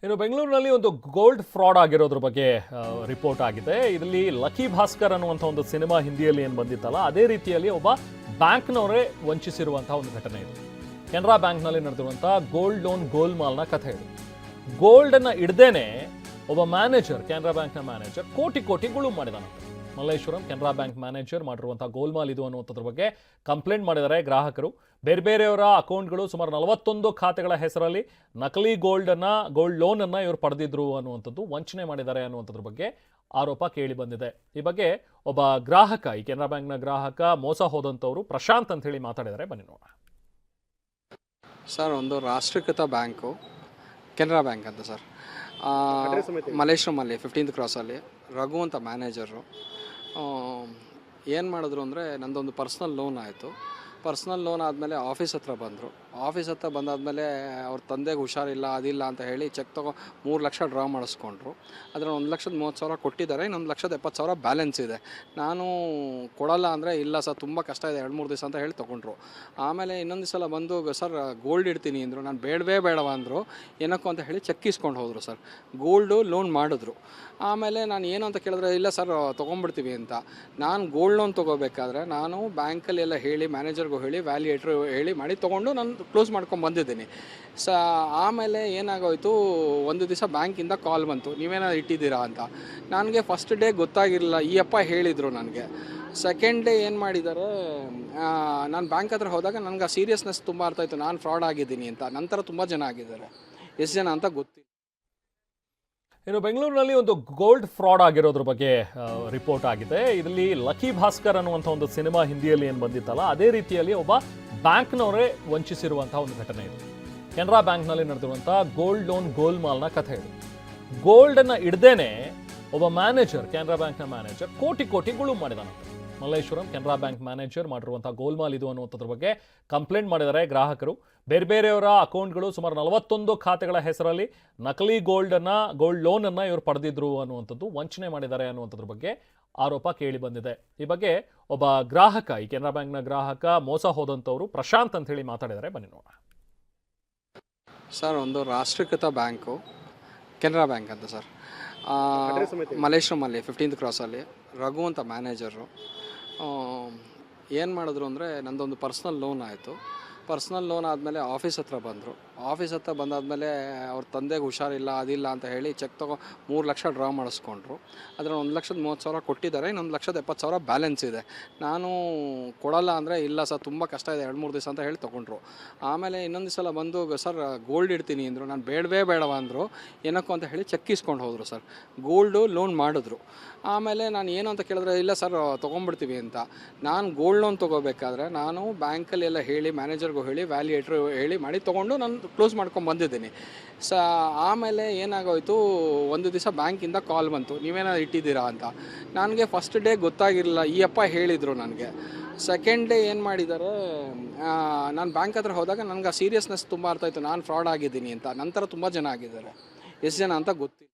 ಇನ್ನು ಬೆಂಗಳೂರಿನಲ್ಲಿ ಒಂದು ಗೋಲ್ಡ್ ಫ್ರಾಡ್ ಆಗಿರೋದ್ರ ಬಗ್ಗೆ ರಿಪೋರ್ಟ್ ಆಗಿದೆ. ಇದರಲ್ಲಿ ಲಕ್ಕಿ ಭಾಸ್ಕರ್ ಅನ್ನುವಂಥ ಒಂದು ಸಿನಿಮಾ ಹಿಂದಿಯಲ್ಲಿ ಏನು ಬಂದಿತ್ತಲ್ಲ, ಅದೇ ರೀತಿಯಲ್ಲಿ ಒಬ್ಬ ಬ್ಯಾಂಕ್ನವರೇ ವಂಚಿಸಿರುವಂತಹ ಒಂದು ಘಟನೆ ಇದು. ಕೆನರಾ ಬ್ಯಾಂಕ್ನಲ್ಲಿ ನಡೆದಿರುವಂಥ ಗೋಲ್ಡ್ ಲೋನ್ ಗೋಲ್ಮಾಲ್ನ ಕಥೆ ಇದು. ಗೋಲ್ಡನ್ನು ಇಡ್ದೇನೆ ಒಬ್ಬ ಮ್ಯಾನೇಜರ್, ಕೆನರಾ ಬ್ಯಾಂಕ್ನ ಮ್ಯಾನೇಜರ್ ಕೋಟಿ ಗುಳು ಮಾಡಿದಾನಂತೆ. ಮಲ್ಲೇಶ್ವರಂ ಕೆನರಾ ಬ್ಯಾಂಕ್ ಮ್ಯಾನೇಜರ್ ಮಾಡಿರುವಂಥ ಗೋಲ್ಮಾಲ್ ಇದು ಅನ್ನುವಂಥದ್ರ ಬಗ್ಗೆ ಕಂಪ್ಲೇಂಟ್ ಮಾಡಿದ್ದಾರೆ ಗ್ರಾಹಕರು. ಬೇರೆಯವರ ಅಕೌಂಟ್ಗಳು ಸುಮಾರು 41 ಖಾತೆಗಳ ಹೆಸರಲ್ಲಿ ನಕಲಿ ಗೋಲ್ಡ್ ಲೋನ್ ಅನ್ನ ಇವರು ಪಡೆದಿದ್ರು ಅನ್ನುವಂಥದ್ದು, ವಂಚನೆ ಮಾಡಿದ್ದಾರೆ ಅನ್ನುವಂಥದ್ರ ಬಗ್ಗೆ ಆರೋಪ ಕೇಳಿ ಬಂದಿದೆ. ಈ ಬಗ್ಗೆ ಒಬ್ಬ ಗ್ರಾಹಕ, ಈ ಕೆನರಾ ಬ್ಯಾಂಕ್ನ ಗ್ರಾಹಕ ಮೋಸ ಹೋದಂಥವ್ರು ಪ್ರಶಾಂತ್ ಅಂತ ಹೇಳಿ ಮಾತಾಡಿದ್ದಾರೆ. ಬನ್ನಿ ನೋಡೋಣ. ಸರ್, ಒಂದು ರಾಷ್ಟ್ರೀಕೃತ ಬ್ಯಾಂಕು ಕೆನರಾ ಬ್ಯಾಂಕ್ ಅಂತ ಸರ್, ಮಲ್ಲೇಶ್ವರಮಲ್ಲಿ 15th ಕ್ರಾಸಲ್ಲಿ ರಘು ಅಂತ ಮ್ಯಾನೇಜರು. ಏನು ಮಾಡಿದ್ರು ಅಂದರೆ, ನಂದೊಂದು ಪರ್ಸ್ನಲ್ ಲೋನ್ ಆಯಿತು. ಪರ್ಸ್ನಲ್ ಲೋನ್ ಆದಮೇಲೆ ಆಫೀಸ್ ಹತ್ರ ಬಂದರು. ಆಫೀಸ್ ಹತ್ರ ಬಂದಾದಮೇಲೆ ಅವ್ರ ತಂದೆಗೆ ಹುಷಾರಿಲ್ಲ, ಅದಿಲ್ಲ ಅಂತ ಹೇಳಿ ಚೆಕ್ ತೊಗೊ 3 ಲಕ್ಷ ಡ್ರಾ ಮಾಡಿಸ್ಕೊಂಡ್ರು. ಅದರಲ್ಲಿ 1,30,000 ಕೊಟ್ಟಿದ್ದಾರೆ, ಇನ್ನೊಂದು 1,70,000 ಬ್ಯಾಲೆನ್ಸ್ ಇದೆ. ನಾನು ಕೊಡಲ್ಲ ಅಂದರೆ, ಇಲ್ಲ ಸರ್ ತುಂಬ ಕಷ್ಟ ಇದೆ 2-3 ದಿವಸ ಅಂತ ಹೇಳಿ ತೊಗೊಂಡ್ರು. ಆಮೇಲೆ ಇನ್ನೊಂದು ಸಲ ಬಂದು, ಸರ್ ಗೋಲ್ಡ್ ಇಡ್ತೀನಿ ಅಂದರು. ನಾನು ಬೇಡವ ಅಂದರು. ಏನಕ್ಕೂ ಅಂತ ಹೇಳಿ ಚೆಕ್ ಇಸ್ಕೊಂಡು ಹೋದರು ಸರ್. ಗೋಲ್ಡು ಲೋನ್ ಮಾಡಿದ್ರು. ಆಮೇಲೆ ನಾನು ಏನು ಅಂತ ಕೇಳಿದ್ರೆ, ಇಲ್ಲ ಸರ್ ತೊಗೊಂಡ್ಬಿಡ್ತೀವಿ ಅಂತ. ನಾನು ಗೋಲ್ಡ್ ಲೋನ್ ತೊಗೋಬೇಕಾದ್ರೆ ನಾನು ಬ್ಯಾಂಕಲ್ಲಿ ಎಲ್ಲ ಹೇಳಿ, ಮ್ಯಾನೇಜರ್ಗೂ ಹೇಳಿ, ವ್ಯಾಲ್ಯೂಯೇಟ್ರು ಹೇಳಿ ಮಾಡಿ ತೊಗೊಂಡು ನಾನು ಕ್ಲೋಸ್ ಮಾಡ್ಕೊಂಡು ಬಂದಿದ್ದೀನಿ. ಆಮೇಲೆ ಏನಾಗೋಯಿತು, ಒಂದು ದಿವಸ ಬ್ಯಾಂಕಿಂದ ಕಾಲ್ ಬಂತು, ನೀವೇನಾದ್ರು ಇಟ್ಟಿದ್ದೀರಾ ಅಂತ. ನನಗೆ ಫಸ್ಟ್ ಡೇ ಗೊತ್ತಾಗಿರಲಿಲ್ಲ, ಈ ಅಪ್ಪ ಹೇಳಿದರು ನನಗೆ. ಸೆಕೆಂಡ್ ಡೇ ಏನು ಮಾಡಿದ್ದಾರೆ, ನಾನು ಬ್ಯಾಂಕ್ ಹತ್ರ ಹೋದಾಗ ನನಗೆ ಆ ಸೀರಿಯಸ್ನೆಸ್ ತುಂಬ ಅರ್ಥ ಆಯಿತು, ನಾನು ಫ್ರಾಡ್ ಆಗಿದ್ದೀನಿ ಅಂತ. ನಂತರ ತುಂಬ ಜನ ಆಗಿದ್ದಾರೆ, ಎಷ್ಟು ಜನ ಅಂತ ಗೊತ್ತಿಲ್ಲ. ಇನ್ನು ಬೆಂಗಳೂರಿನಲ್ಲಿ ಒಂದು ಗೋಲ್ಡ್ ಫ್ರಾಡ್ ಆಗಿರೋದ್ರ ಬಗ್ಗೆ ರಿಪೋರ್ಟ್ ಆಗಿದೆ. ಇದರಲ್ಲಿ ಲಕ್ಕಿ ಭಾಸ್ಕರ್ ಅನ್ನುವಂಥ ಒಂದು ಸಿನಿಮಾ ಹಿಂದಿಯಲ್ಲಿ ಏನು ಬಂದಿತ್ತಲ್ಲ, ಅದೇ ರೀತಿಯಲ್ಲಿ ಒಬ್ಬ ಬ್ಯಾಂಕ್ನವರೇ ವಂಚಿಸಿರುವಂತಹ ಒಂದು ಘಟನೆ ಇದು. ಕೆನರಾ ಬ್ಯಾಂಕ್ನಲ್ಲಿ ನಡೆದಿರುವಂಥ ಗೋಲ್ಡ್ ಲೋನ್ ಗೋಲ್ಮಾಲ್ನ ಕಥೆ ಇದು. ಗೋಲ್ಡನ್ನು ಇಡ್ದೇನೆ ಒಬ್ಬ ಮ್ಯಾನೇಜರ್, ಕೆನರಾ ಬ್ಯಾಂಕ್ನ ಮ್ಯಾನೇಜರ್ ಕೋಟಿ ಗುಳು ಮಾಡಿದಾನಂತೆ. ಮಲ್ಲೇಶ್ವರಂ ಕೆನರಾ ಬ್ಯಾಂಕ್ ಮ್ಯಾನೇಜರ್ ಮಾಡಿರುವಂಥ ಗೋಲ್ಮಾಲ್ ಇದು ಅನ್ನುವಂಥದ್ರ ಬಗ್ಗೆ ಕಂಪ್ಲೇಂಟ್ ಮಾಡಿದ್ದಾರೆ ಗ್ರಾಹಕರು. ಬೇರೆಯವರ ಅಕೌಂಟ್ಗಳು ಸುಮಾರು 41 ಖಾತೆಗಳ ಹೆಸರಲ್ಲಿ ನಕಲಿ ಗೋಲ್ಡ್ ಲೋನ್ ಅನ್ನ ಇವರು ಪಡೆದಿದ್ರು ಅನ್ನುವಂಥದ್ದು, ವಂಚನೆ ಮಾಡಿದ್ದಾರೆ ಅನ್ನುವಂಥದ್ರ ಬಗ್ಗೆ ಆರೋಪ ಕೇಳಿ ಬಂದಿದೆ. ಈ ಬಗ್ಗೆ ಒಬ್ಬ ಗ್ರಾಹಕ, ಈ ಕೆನರಾ ಬ್ಯಾಂಕ್ನ ಗ್ರಾಹಕ ಮೋಸ ಹೋದಂಥವ್ರು ಪ್ರಶಾಂತ್ ಅಂತ ಹೇಳಿ ಮಾತಾಡಿದ್ದಾರೆ. ಬನ್ನಿ ನೋಡೋಣ. ಸರ್, ಒಂದು ರಾಷ್ಟ್ರೀಕೃತ ಬ್ಯಾಂಕು ಕೆನರಾ ಬ್ಯಾಂಕ್ ಅಂತ ಸರ್, ಮಲ್ಲೇಶ್ವರಮಲ್ಲಿ 15th ಕ್ರಾಸಲ್ಲಿ ರಘು ಅಂತ ಮ್ಯಾನೇಜರು. ಏನು ಮಾಡಿದ್ರು ಅಂದರೆ, ನಂದೊಂದು ಪರ್ಸ್ನಲ್ ಲೋನ್ ಆಯಿತು. ಪರ್ಸ್ನಲ್ ಲೋನ್ ಆದಮೇಲೆ ಆಫೀಸ್ ಹತ್ರ ಬಂದರು. ಆಫೀಸ್ ಹತ್ರ ಬಂದಾದಮೇಲೆ ಅವ್ರ ತಂದೆಗೆ ಹುಷಾರಿಲ್ಲ, ಅದಿಲ್ಲ ಅಂತ ಹೇಳಿ ಚೆಕ್ ತೊಗೊ 3 ಲಕ್ಷ ಡ್ರಾ ಮಾಡಿಸ್ಕೊಂಡ್ರು. ಅದರಲ್ಲಿ 1,30,000 ಕೊಟ್ಟಿದ್ದಾರೆ, ಇನ್ನೊಂದು 1,70,000 ಬ್ಯಾಲೆನ್ಸ್ ಇದೆ. ನಾನು ಕೊಡಲ್ಲ ಅಂದರೆ, ಇಲ್ಲ ಸರ್ ತುಂಬ ಕಷ್ಟ ಇದೆ 2-3 ದಿವಸ ಅಂತ ಹೇಳಿ ತೊಗೊಂಡ್ರು. ಆಮೇಲೆ ಇನ್ನೊಂದು ಸಲ ಬಂದು, ಸರ್ ಗೋಲ್ಡ್ ಇಡ್ತೀನಿ ಅಂದರು. ನಾನು ಬೇಡವ ಅಂದರು. ಏನಕ್ಕೂ ಅಂತ ಹೇಳಿ ಚೆಕ್ ಇಸ್ಕೊಂಡು ಹೋದರು ಸರ್. ಗೋಲ್ಡು ಲೋನ್ ಮಾಡಿದ್ರು. ಆಮೇಲೆ ನಾನು ಏನು ಅಂತ ಕೇಳಿದ್ರೆ, ಇಲ್ಲ ಸರ್ ತೊಗೊಂಡ್ಬಿಡ್ತೀವಿ ಅಂತ. ನಾನು ಗೋಲ್ಡ್ ಲೋನ್ ತೊಗೋಬೇಕಾದ್ರೆ ನಾನು ಬ್ಯಾಂಕಲ್ಲಿ ಎಲ್ಲ ಹೇಳಿ, ಮ್ಯಾನೇಜರ್ಗೂ ಹೇಳಿ, ವ್ಯಾಲ್ಯೂಯೇಟ್ರು ಹೇಳಿ ಮಾಡಿ ತೊಗೊಂಡು ನಾನು ಕ್ಲೋಸ್ ಮಾಡ್ಕೊಂಡು ಬಂದಿದ್ದೀನಿ. ಆಮೇಲೆ ಏನಾಗೋಯಿತು, ಒಂದು ದಿವಸ ಬ್ಯಾಂಕಿಂದ ಕಾಲ್ ಬಂತು, ನೀವೇನಾದ್ರು ಇಟ್ಟಿದ್ದೀರಾ ಅಂತ. ನನಗೆ ಫಸ್ಟ್ ಡೇ ಗೊತ್ತಾಗಿರಲಿಲ್ಲ, ಈ ಅಪ್ಪ ಹೇಳಿದರು ನನಗೆ. ಸೆಕೆಂಡ್ ಡೇ ಏನು ಮಾಡಿದ್ದಾರೆ, ನಾನು ಬ್ಯಾಂಕ್ ಹತ್ರ ಹೋದಾಗ ನನಗೆ ಆ ಸೀರಿಯಸ್ನೆಸ್ ತುಂಬ ಅರ್ಥ ಆಯಿತು, ನಾನು ಫ್ರಾಡ್ ಆಗಿದ್ದೀನಿ ಅಂತ. ನಂತರ ತುಂಬ ಜನ ಆಗಿದ್ದಾರೆ, ಎಷ್ಟು ಜನ ಅಂತ ಗೊತ್ತಿಲ್ಲ.